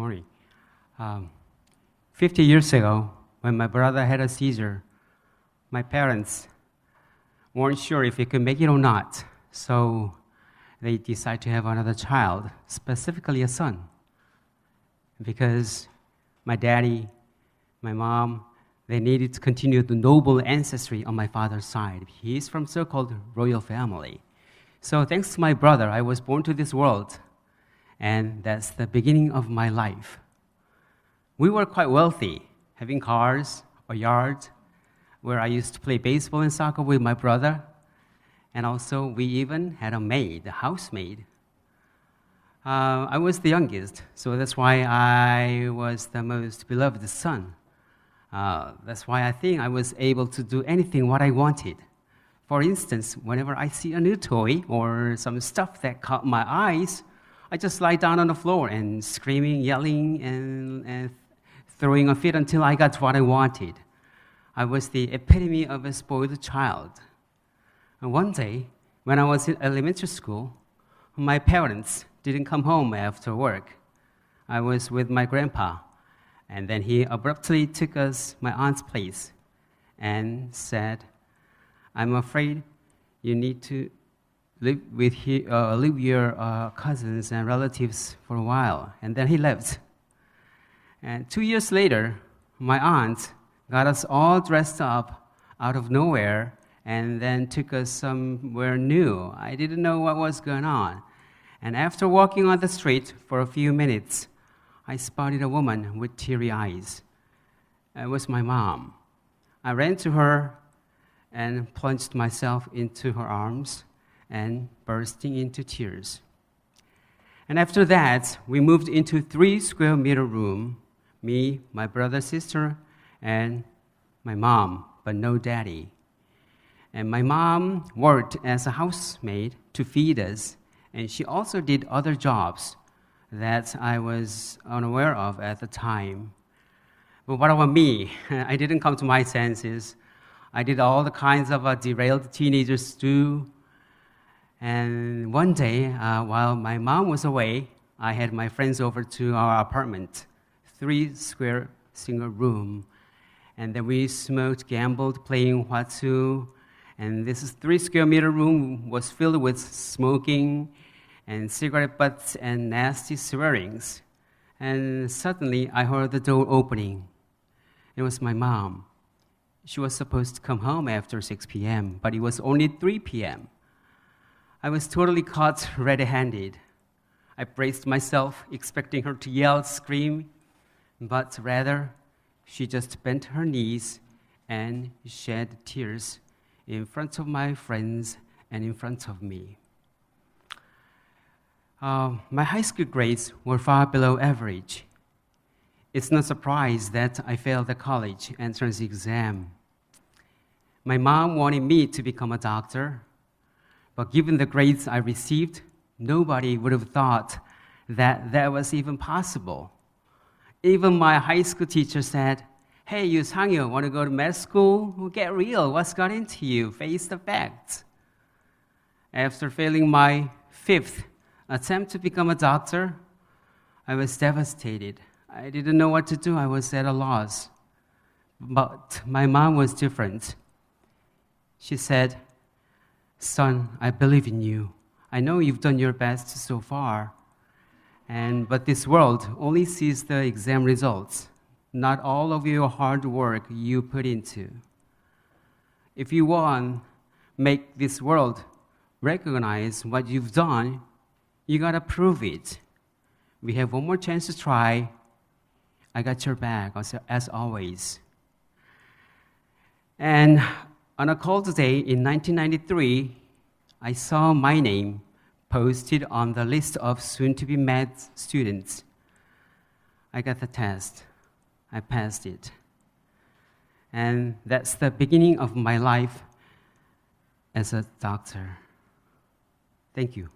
story. 50 years ago, when my brother had a seizure, my parents weren't sure if he could make it or not, so they decided to have another child, specifically a son, because my daddy, my mom, they needed to continue the noble ancestry on my father's side. He's from so-called royal family. So thanks to my brother, I was born to this world, and that's the beginning of my life. We were quite wealthy, having cars, a yard, where I used to play baseball and soccer with my brother, and also we even had a maid, a housemaid. I was the youngest, so that's why I was the most beloved son. That's why I think I was able to do anything what I wanted. For instance, whenever I see a new toy or some stuff that caught my eyes, I just lie down on the floor and screaming, yelling, and throwing a fit until I got what I wanted. I was the epitome of a spoiled child. And one day, when I was in elementary school, my parents didn't come home after work. I was with my grandpa, and then he abruptly took us my aunt's place and said, "I'm afraid you need to live with your cousins and relatives for a while." And then he left. And 2 years later, my aunt got us all dressed up out of nowhere and then took us somewhere new. I didn't know what was going on. And after walking on the street for a few minutes, I spotted a woman with teary eyes. It was my mom. I ran to her and plunged myself into her arms and bursting into tears. And after that, we moved into 3 square meter room, me, my brother, sister, and my mom, but no daddy. And my mom worked as a housemaid to feed us, and she also did other jobs that I was unaware of at the time. But what about me? I didn't come to my senses. I did all the kinds of derailed teenagers do. And one day, while my mom was away, I had my friends over to our apartment, 3 square single room. And then we smoked, gambled, playing Hwatu. And this 3 square meter room was filled with smoking and cigarette butts and nasty swearings. And suddenly, I heard the door opening. It was my mom. She was supposed to come home after 6 p.m., but it was only 3 p.m. I was totally caught red-handed. I braced myself, expecting her to yell, scream, but rather, she just bent her knees and shed tears in front of my friends and in front of me. My high school grades were far below average. It's no surprise that I failed the college entrance exam. My mom wanted me to become a doctor, but given the grades I received, nobody would have thought that that was even possible. Even my high school teacher said, "Hey, you Sangyo, want to go to med school? Well, get real. What's got into you? Face the facts." After failing my 5th attempt to become a doctor, I was devastated. I didn't know what to do. I was at a loss. But my mom was different. She said, "Son, I believe in you. I know you've done your best so far. But this world only sees the exam results, not all of your hard work you put into. If you want to make this world recognize what you've done, you gotta prove it. We have one more chance to try. I got your back, as always." And on a cold day in 1993, I saw my name posted on the list of soon-to-be med students. I got the test. I passed it. And that's the beginning of my life as a doctor. Thank you.